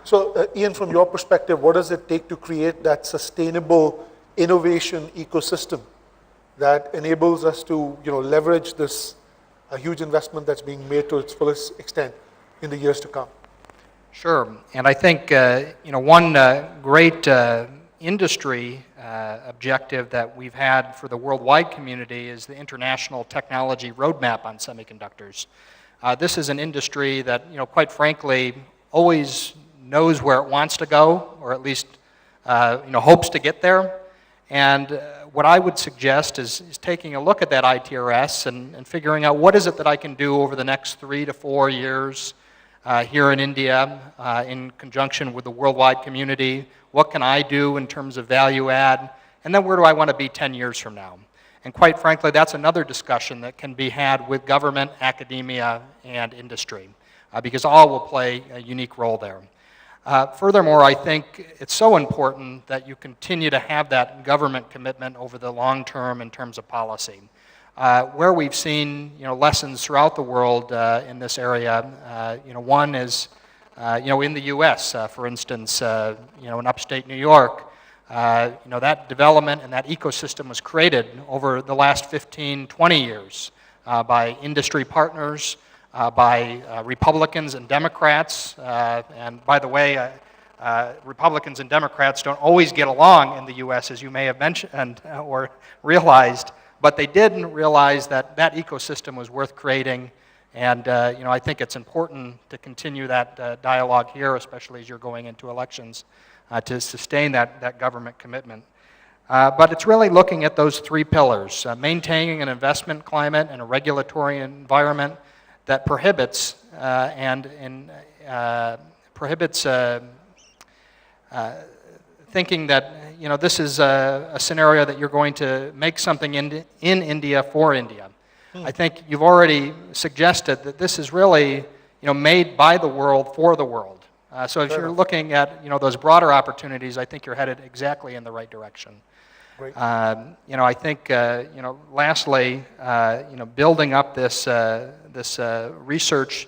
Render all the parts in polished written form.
So, Ian, from your perspective, what does it take to create that sustainable innovation ecosystem that enables us to, leverage this huge investment that's being made to its fullest extent in the years to come? Sure, and I think one great industry objective that we've had for the worldwide community is the International Technology Roadmap on Semiconductors. This is an industry that, quite frankly, always knows where it wants to go, or at least hopes to get there. And what I would suggest is taking a look at that ITRS and figuring out what is it that I can do over the next 3 to 4 years here in India in conjunction with the worldwide community. What can I do in terms of value add? And then where do I want to be 10 years from now? And quite frankly, that's another discussion that can be had with government, academia, and industry, because all will play a unique role there. Furthermore, I think it's so important that you continue to have that government commitment over the long term in terms of policy. Where we've seen lessons throughout the world in this area, one is in the U.S., for instance, in upstate New York, that development and that ecosystem was created over the last 15, 20 years by industry partners, by Republicans and Democrats. And by the way, Republicans and Democrats don't always get along in the U.S., as you may have mentioned or realized, but they didn't realize that that ecosystem was worth creating. And I think it's important to continue that dialogue here, especially as you're going into elections, to sustain that government commitment. But it's really looking at those 3 pillars, maintaining an investment climate and a regulatory environment that prohibits thinking that this is a scenario that you're going to make something in India for India. I think you've already suggested that this is really made by the world for the world. So if you're looking at those broader opportunities, I think you're headed exactly in the right direction. Great. I think lastly, building up this research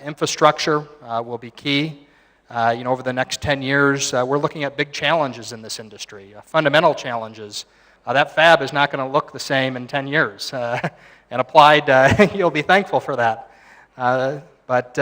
infrastructure will be key. Over the next 10 years, we're looking at big challenges in this industry, fundamental challenges. That fab is not going to look the same in 10 years. And Applied, you'll be thankful for that. But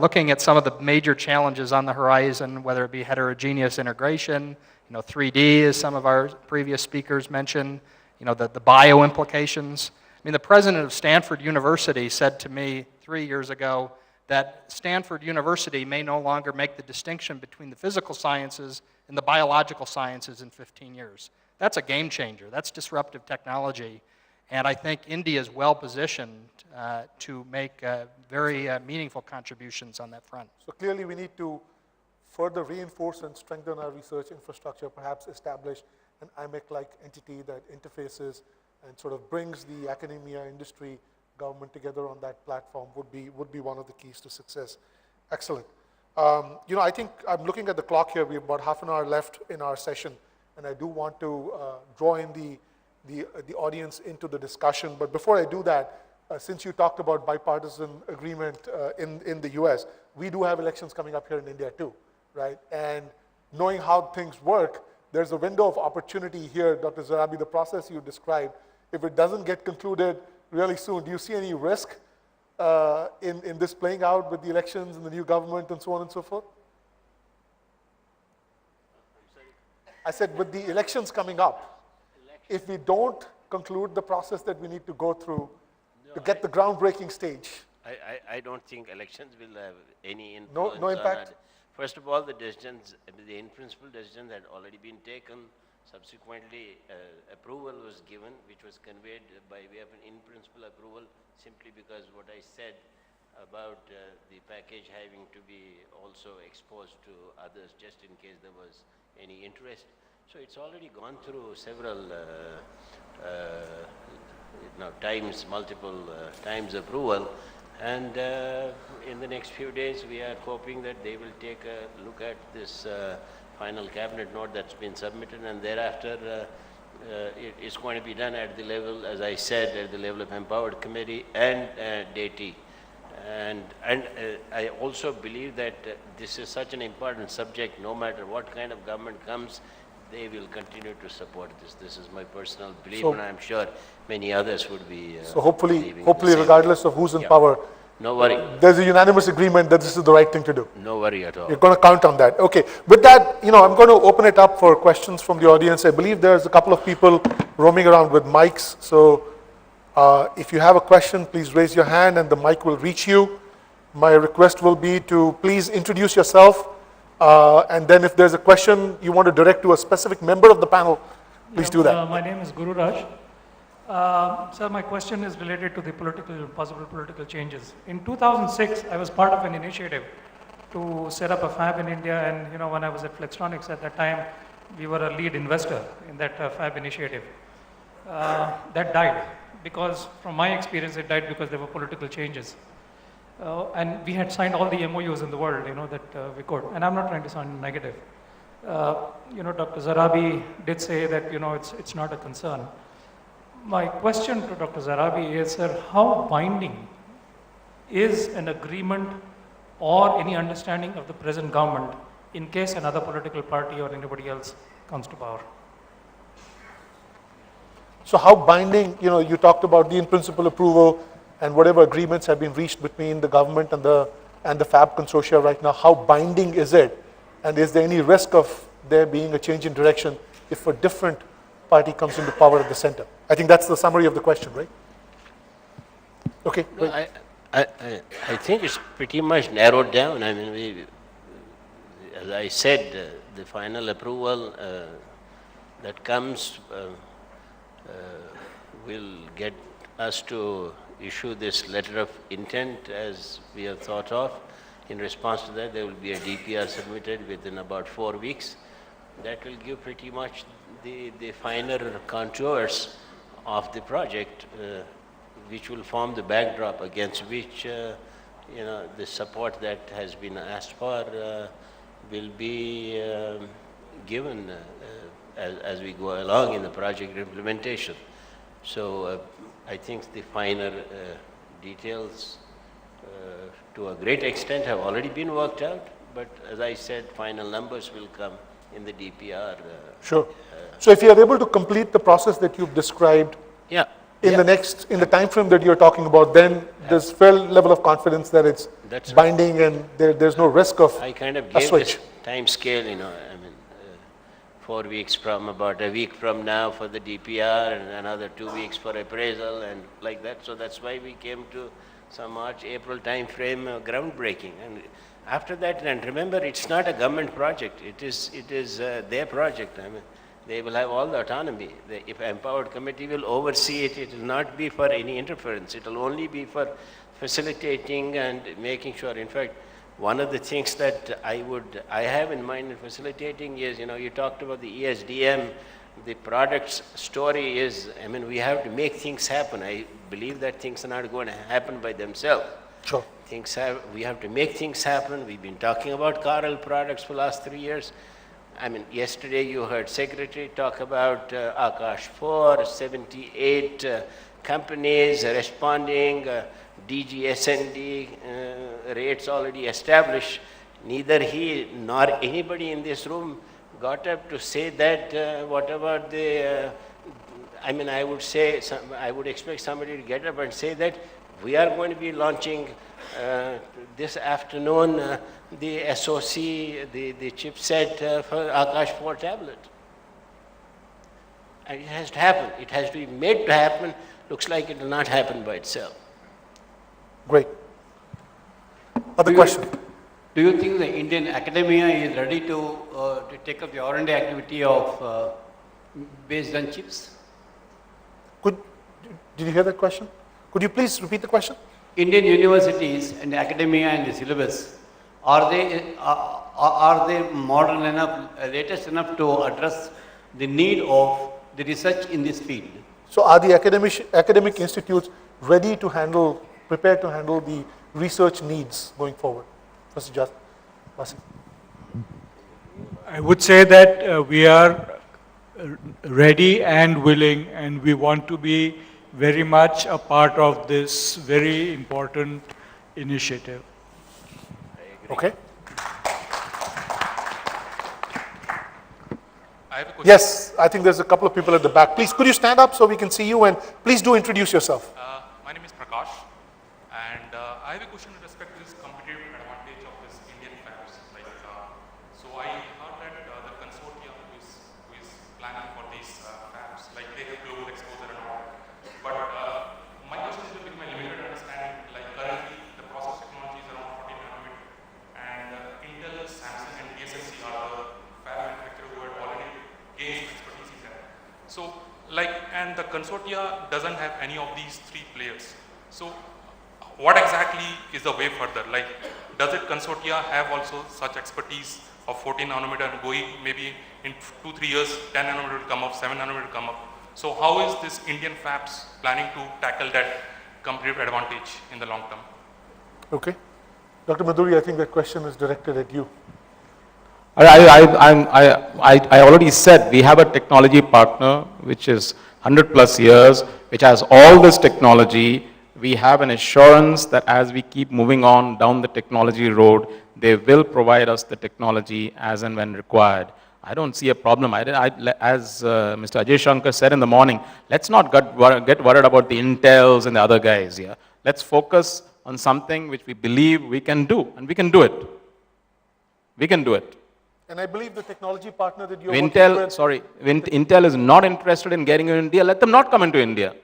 looking at some of the major challenges on the horizon, whether it be heterogeneous integration, 3D, as some of our previous speakers mentioned, the bio implications. I mean, the president of Stanford University said to me 3 years ago that Stanford University may no longer make the distinction between the physical sciences and the biological sciences in 15 years. That's a game changer. That's disruptive technology. And I think India is well positioned to make very meaningful contributions on that front. So clearly we need to further reinforce and strengthen our research infrastructure, perhaps establish an IMEC-like entity that interfaces and sort of brings the academia, industry, government together on that platform would be one of the keys to success. Excellent. I think I'm looking at the clock here. We have about half an hour left in our session, and I do want to draw in the audience into the discussion. But before I do that, since you talked about bipartisan agreement in the US, we do have elections coming up here in India too, right? And knowing how things work, there's a window of opportunity here, Dr. Zarabi, the process you described. If it doesn't get concluded really soon, do you see any risk in this playing out with the elections and the new government and so on and so forth? I said with the elections coming up, if we don't conclude the process that we need to go through to get the groundbreaking stage. I don't think elections will have any influence. No impact? First of all, the decisions, the in-principle decisions had already been taken. Subsequently, approval was given, which was conveyed by way of an in-principle approval, simply because what I said about the package having to be also exposed to others, just in case there was any interest. So it's already gone through several multiple times approval, and in the next few days we are hoping that they will take a look at this final cabinet note that's been submitted, and thereafter it's going to be done at the level, as I said, at the level of empowered committee and DATI. And I also believe that this is such an important subject, no matter what kind of government comes, they will continue to support this. This is my personal belief, So- and I'm sure many others would be So hopefully, believing the same. regardless of who's in Yeah. power, No worry, there's a unanimous agreement that this is the right thing to do. no worry at all. You're going to count on that. Okay. With that, I'm going to open it up for questions from the audience. I believe there's a couple of people roaming around with mics. So if you have a question, please raise your hand and the mic will reach you. My request will be to please introduce yourself. And then if there's a question you want to direct to a specific member of the panel, please do that. My name is Guru Raj. Sir, my question is related to the possible political changes. In 2006, I was part of an initiative to set up a fab in India, and when I was at Flextronics at that time, we were a lead investor in that fab initiative. That died because, from my experience, it died because there were political changes. And we had signed all the MOUs in the world, that we could. And I'm not trying to sound negative. Dr. Zarabi did say that, it's not a concern. My question to Dr. Zarabi is, sir, how binding is an agreement or any understanding of the present government in case another political party or anybody else comes to power? So how binding, you talked about the in-principle approval and whatever agreements have been reached between the government and the fab consortia right now, how binding is it? And is there any risk of there being a change in direction if a different party comes into power at the center? I think that's the summary of the question, right? Okay. No, I think it's pretty much narrowed down. I mean, as I said, the final approval that comes will get us to issue this letter of intent as we have thought of. In response to that, there will be a DPR submitted within about 4 weeks. That will give pretty much the finer contours of the project, which will form the backdrop against which, the support that has been asked for will be given as we go along in the project implementation. So I think the finer details to a great extent have already been worked out, but as I said, final numbers will come in the DPR. Sure. So if you are able to complete the process that you've described Yeah. in the time frame that you're talking about, then there's fair level of confidence that it's That's right. binding and there's no risk of I kind of a gave switch. this time scale, 4 weeks from about a week from now for the DPR and another 2 weeks for appraisal and like that. So that's why we came to some March, April time frame groundbreaking. And after that, and remember, it's not a government project. It is their project. I mean, they will have all the autonomy. If empowered committee will oversee it, it will not be for any interference. It will only be for facilitating and making sure. In fact, one of the things that I have in mind in facilitating is, you talked about the ESDM, the product's story is, we have to make things happen. I believe that things are not going to happen by themselves. Sure. We have to make things happen. We've been talking about Coral products for the last 3 years. Yesterday you heard Secretary talk about Akash 4, 78 companies responding, DGSND rates already established. Neither he nor anybody in this room got up to say that what about the, I would say, I would expect somebody to get up and say that we are going to be launching this afternoon the SoC, the chipset for Akash 4 tablet. And it has to happen. It has to be made to happen. Looks like it will not happen by itself. Great. Other question? Do you think the Indian academia is ready to take up the R&D activity of based on chips? Did you hear that question? Could you please repeat the question? Indian universities and academia and the syllabus, are they modern enough, latest enough to address the need of the research in this field? So are the academic institutes ready to handle, prepared to handle the research needs going forward? Professor Wasim. I would say that we are ready and willing, and we want to be very much a part of this very important initiative. Okay. I have a question. Yes, I think there's a couple of people at the back. Please, could you stand up so we can see you, and please do introduce yourself. My name is Prakash, and I have a question with respect to this competitive advantage of this Indian fabs. Like, so I heard that the consortium who is planning for these fabs, like they have global exposure and all. But my question is with my limited understanding, like currently the process technology is around 14 nanometer, and Intel, Samsung, and TSMC are the fab manufacturer who had already gained expertise in that. So, like, and the consortia doesn't have any of these three players. So, what exactly is the way further? Like, does it consortia have also such expertise of 14 nanometer and going maybe in 2-3 years, 10 nanometer will come up, 7 nanometer will come up. So, how is this Indian fabs planning to tackle that competitive advantage in the long term? Okay. Dr. Madhuri, I think that question is directed at you. I already said we have a technology partner which is 100 plus years, which has all this technology. We have an assurance that as we keep moving on down the technology road, they will provide us the technology as and when required. I don't see a problem. As Mr. Ajay Shankar said in the morning, let's not get worried about the Intels and the other guys here. Let's focus on something which we believe we can do, and we can do it. We can do it. And I believe the technology partner that you're working with... When Intel is not interested in getting into India, let them not come into India.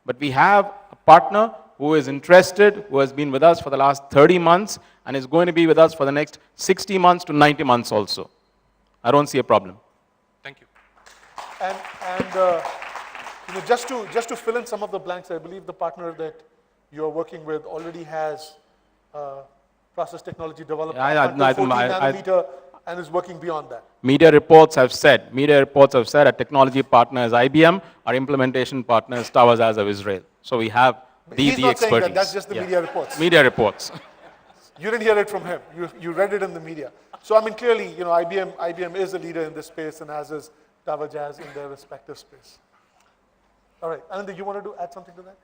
But we have a partner who is interested, who has been with us for the last 30 months, and is going to be with us for the next 60 months to 90 months also. I don't see a problem. Thank you. And you know, just to fill in some of the blanks, I believe the partner that you're working with already has process technology development until 14 nanometer and is working beyond that. Media reports have said our technology partner is IBM, our implementation partner is Towers as of Israel. So we have the He's not expertise. saying that, that's just the media reports. Media reports. You didn't hear it from him. You read it in the media. So I mean, clearly, you know, IBM is a leader in this space, and as is Tower Jazz in their respective space. All right, Ananda, you wanted to add something to that?